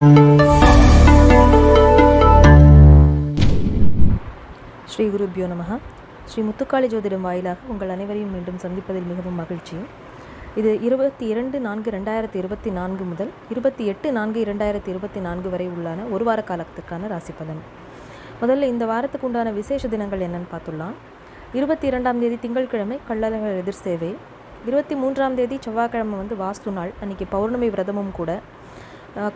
ஸ்ரீ குருபியோ நமஹ. ஸ்ரீ முத்துக்காளி ஜோதிடம் வாயிலாக உங்கள் அனைவரையும் மீண்டும் சந்திப்பதில் மிகவும் மகிழ்ச்சி. இது 22/4/2024 முதல் 28/4/2024 வரை உள்ளான ஒரு வார காலத்துக்கான ராசி பலன். முதல்ல இந்த வாரத்துக்கு உண்டான விசேஷ தினங்கள் என்னன்னு பார்த்துடலாம். 22ஆம் தேதி திங்கட்கிழமை கள்ளழகர் எதிர் சேவை, 23ஆம் தேதி செவ்வாய்க்கிழமை வாஸ்து நாள், அன்றைக்கி பௌர்ணமி விரதமும் கூட.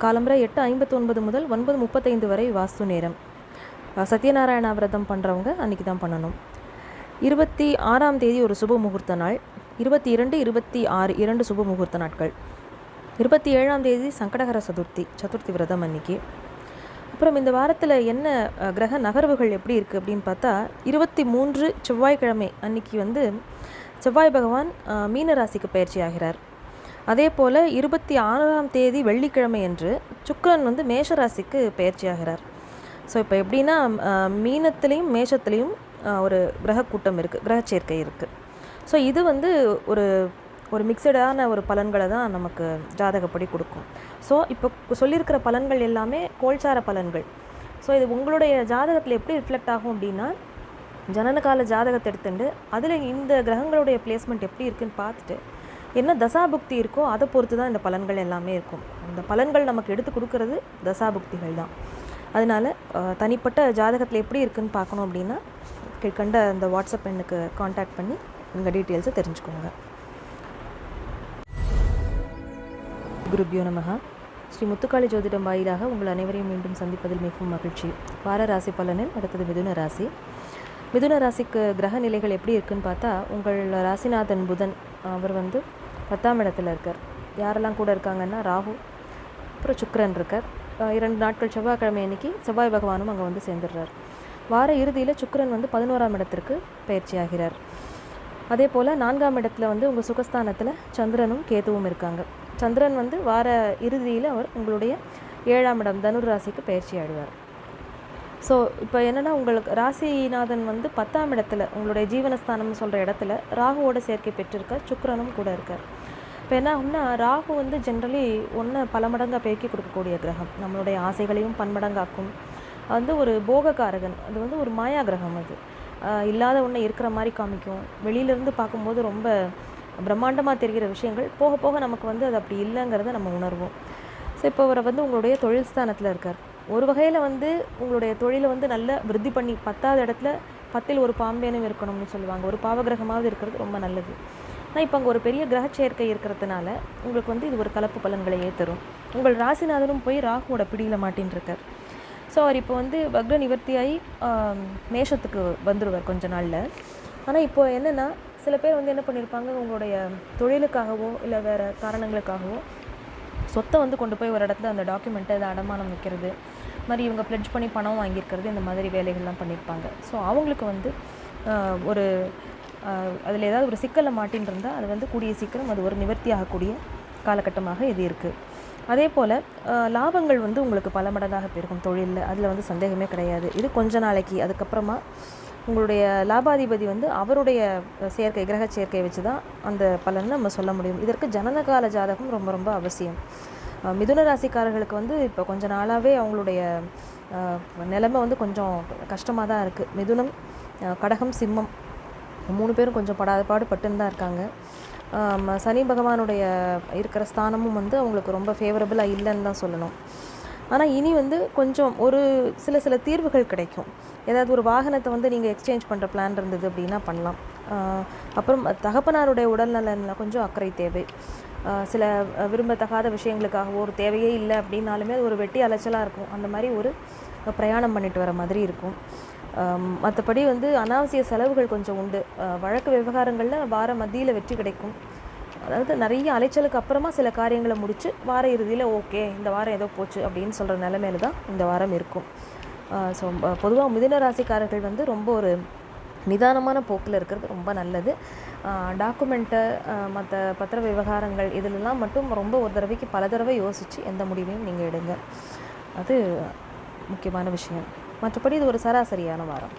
காலம்பரை 8:59 முதல் 9:35 வரை வாஸ்து நேரம். சத்யநாராயண விரதம் பண்ணுறவங்க அன்றைக்கி தான் பண்ணணும். 26ஆம் தேதி ஒரு சுப முகூர்த்த நாள், 22, 26 2 சுப முகூர்த்த நாட்கள். 27ஆம் தேதி சங்கடகர சதுர்த்தி விரதம் அன்றைக்கி. அப்புறம் இந்த வாரத்தில் என்ன கிரக நகர்வுகள் எப்படி இருக்குது அப்படின்னு பார்த்தா, 23 செவ்வாய்க்கிழமை அன்றைக்கி செவ்வாய் பகவான் மீன ராசிக்கு பயிற்சி ஆகிறார். அதே போல் 26ஆம் தேதி வெள்ளிக்கிழமை அன்று சுக்கிரன் மேஷ ராசிக்கு பயிற்சி ஆகிறார். ஸோ இப்போ எப்படின்னா மீனத்துலேயும் மேஷத்துலேயும் ஒரு கிரக கூட்டம் இருக்குது, கிரக சேர்க்கை இருக்குது. ஸோ இது ஒரு ஒரு மிக்சடான ஒரு பலன்களை தான் நமக்கு ஜாதகப்படி கொடுக்கும். ஸோ இப்போ சொல்லியிருக்கிற பலன்கள் எல்லாமே கோல்சார பலன்கள். ஸோ இது உங்களுடைய ஜாதகத்தில் எப்படி ரிஃப்ளெக்ட் ஆகும் அப்படின்னா, ஜனனகால ஜாதகத்தை எடுத்துட்டு அதில் இந்த கிரகங்களுடைய பிளேஸ்மெண்ட் எப்படி இருக்குதுன்னு பார்த்துட்டு என்ன தசாபுக்தி இருக்கோ அதை பொறுத்து தான் இந்த பலன்கள் எல்லாமே இருக்கும். இந்த பலன்கள் நமக்கு எடுத்து கொடுக்கறது தசாபுக்திகள் தான். அதனால் தனிப்பட்ட ஜாதகத்தில் எப்படி இருக்குதுன்னு பார்க்கணும் அப்படின்னா கீழ்கண்ட அந்த வாட்ஸ்அப் எண்ணுக்கு காண்டாக்ட் பண்ணி உங்கள் டீட்டெயில்ஸை தெரிஞ்சுக்கோங்க. குருபியோ நமஹ. ஸ்ரீ முத்துக்காளி ஜோதிடம் வாயிலாக உங்கள் அனைவரையும் மீண்டும் சந்திப்பதில் மிகவும் மகிழ்ச்சி. வார ராசி பலனில் அடுத்தது மிதுன ராசி. மிதுன ராசிக்கு கிரக நிலைகள் எப்படி இருக்குதுன்னு பார்த்தா, உங்கள் ராசிநாதன் புதன் அவர் 10ஆம் இடத்துல இருக்கார். யாரெல்லாம் கூட இருக்காங்கன்னா ராகு, அப்புறம் சுக்கிரன் இருக்கார். 2 நாட்கள் செவ்வாய்க்கிழமை அன்னைக்கு செவ்வாய் பகவானும் அங்கே சேர்ந்துடுறார். வார இறுதியில் சுக்கிரன் 11ஆம் இடத்திற்கு பயிற்சி ஆகிறார். அதே போல் 4ஆம் இடத்துல உங்கள் சுகஸ்தானத்தில் சந்திரனும் கேதுவும் இருக்காங்க. சந்திரன் வார இறுதியில் அவர் உங்களுடைய 7ஆம் இடம் தனுர் ராசிக்கு பயிற்சி ஆடுவார். ஸோ இப்போ என்னென்னா, உங்களுக்கு ராசிநாதன் 10ஆம் இடத்துல உங்களுடைய ஜீவனஸ்தானம்னு சொல்கிற இடத்துல ராகுவோட சேர்க்கை பெற்றிருக்கார். சுக்கிரனும் கூட இருக்கார். இப்போ என்ன ஆகும்னா, ராகு ஜென்ரலி பல மடங்காக பெருக்கி கொடுக்கக்கூடிய கிரகம். நம்மளுடைய ஆசைகளையும் பன்மடங்காக்கும். ஒரு போகக்காரகன். அது ஒரு மாயா கிரகம். அது இல்லாத ஒன்றை இருக்கிற மாதிரி காமிக்கும். வெளியிலேருந்து பார்க்கும்போது ரொம்ப பிரம்மாண்டமாக தெரிகிற விஷயங்கள் போக போக நமக்கு அது அப்படி இல்லைங்கிறத நம்ம உணர்வோம். ஸோ இப்போ அவரை உங்களுடைய தொழில் ஸ்தானத்தில் இருக்கார். ஒரு வகையில் உங்களுடைய தொழிலை நல்ல விருத்தி பண்ணி 10ஆவது இடத்துல 10ல் ஒரு பாம்பேனும் இருக்கணும்னு சொல்லுவாங்க. ஒரு பாவகிரகமாவது இருக்கிறது ரொம்ப நல்லது. ஆனால் இப்போ அங்கே ஒரு பெரிய கிரக சேர்க்கை இருக்கிறதுனால உங்களுக்கு இது ஒரு கலப்பு பலன்களையே தரும். உங்கள் ராசிநாதனும் போய் ராகுவோட பிடியில் மாட்டின்னு இருக்கார். ஸோ அவர் இப்போ வக்ர நிவர்த்தியாகி மேஷத்துக்கு வந்துடுவார் கொஞ்ச நாளில். ஆனால் இப்போ என்னென்னா, சில பேர் என்ன பண்ணியிருப்பாங்க, உங்களுடைய தொழிலுக்காகவோ இல்லை வேறு காரணங்களுக்காகவோ சொத்தை கொண்டு போய் ஒரு இடத்துல அந்த டாக்குமெண்ட்டை அதை அடமானம் வைக்கிறது மாதிரி, இவங்க ப்ளெட்ஜ் பண்ணி பணம் வாங்கியிருக்கிறது, இந்த மாதிரி வேலைகள்லாம் பண்ணியிருப்பாங்க. ஸோ அவங்களுக்கு ஒரு அதில் ஏதாவது ஒரு சிக்கலில் மாட்டின்னு இருந்தால் அது கூடிய சீக்கிரம் அது ஒரு நிவர்த்தி ஆகக்கூடிய காலகட்டமாக இது இருக்குது. அதே போல் லாபங்கள் உங்களுக்கு பல மடங்காக பெருகும் தொழிலில். அதில் சந்தேகமே கிடையாது. இது கொஞ்ச நாளைக்கு. அதுக்கப்புறமா உங்களுடைய லாபாதிபதி அவருடைய சேர்க்கை, கிரக சேர்க்கையை வச்சு தான் அந்த பலனை நம்ம சொல்ல முடியும். இதற்கு ஜனனகால ஜாதகம் ரொம்ப ரொம்ப அவசியம். மிதுன ராசிக்காரர்களுக்கு இப்போ கொஞ்ச நாளாகவே அவங்களுடைய நிலைமை கொஞ்சம் கஷ்டமாக தான் இருக்குது. மிதுனம், கடகம், சிம்மம் 3 பேரும் கொஞ்சம் பாடு பட்டுன்னு தான் இருக்காங்க. சனி பகவானுடைய இருக்கிற ஸ்தானமும் அவங்களுக்கு ரொம்ப ஃபேவரபுளாக இல்லைன்னு தான் சொல்லணும். ஆனால் இனி கொஞ்சம் ஒரு சில தீர்வுகள் கிடைக்கும். ஏதாவது ஒரு வாகனத்தை நீங்கள் எக்ஸ்சேஞ்ச் பண்ணுற பிளான் இருந்தது அப்படின்னா பண்ணலாம். அப்புறம் தகப்பனாருடைய உடல்நலனில் கொஞ்சம் அக்கறை தேவை. சில விரும்பத்தகாத விஷயங்களுக்காக ஒரு தேவையே இல்லை அப்படின்னாலுமே அது ஒரு வெட்டி அலைச்சலாக இருக்கும். அந்த மாதிரி ஒரு பிரயாணம் பண்ணிட்டு வர மாதிரி இருக்கும். மற்றபடி அனாவசிய செலவுகள் கொஞ்சம் உண்டு. வழக்கு விவகாரங்களில் வார மத்தியில் வெற்றி கிடைக்கும். அதாவது நிறைய அலைச்சலுக்கு அப்புறமா சில காரியங்களை முடித்து வார இறுதியில் ஓகே இந்த வாரம் ஏதோ போச்சு அப்படின்னு சொல்கிற நிலைமையில தான் இந்த வாரம் இருக்கும். ஸோ பொதுவாக மிதுன ராசிக்காரர்கள் ரொம்ப ஒரு நிதானமான போக்கில் இருக்கிறது ரொம்ப நல்லது. டாக்குமெண்ட்டு, மற்ற பத்திர விவகாரங்கள் இதிலெல்லாம் மட்டும் ரொம்ப ஒரு தடவைக்கு பல தடவை யோசித்து எந்த முடிவையும் நீங்கள் எடுங்க. அது முக்கியமான விஷயம். மற்றபடி இது ஒரு சராசரியான வாரம்.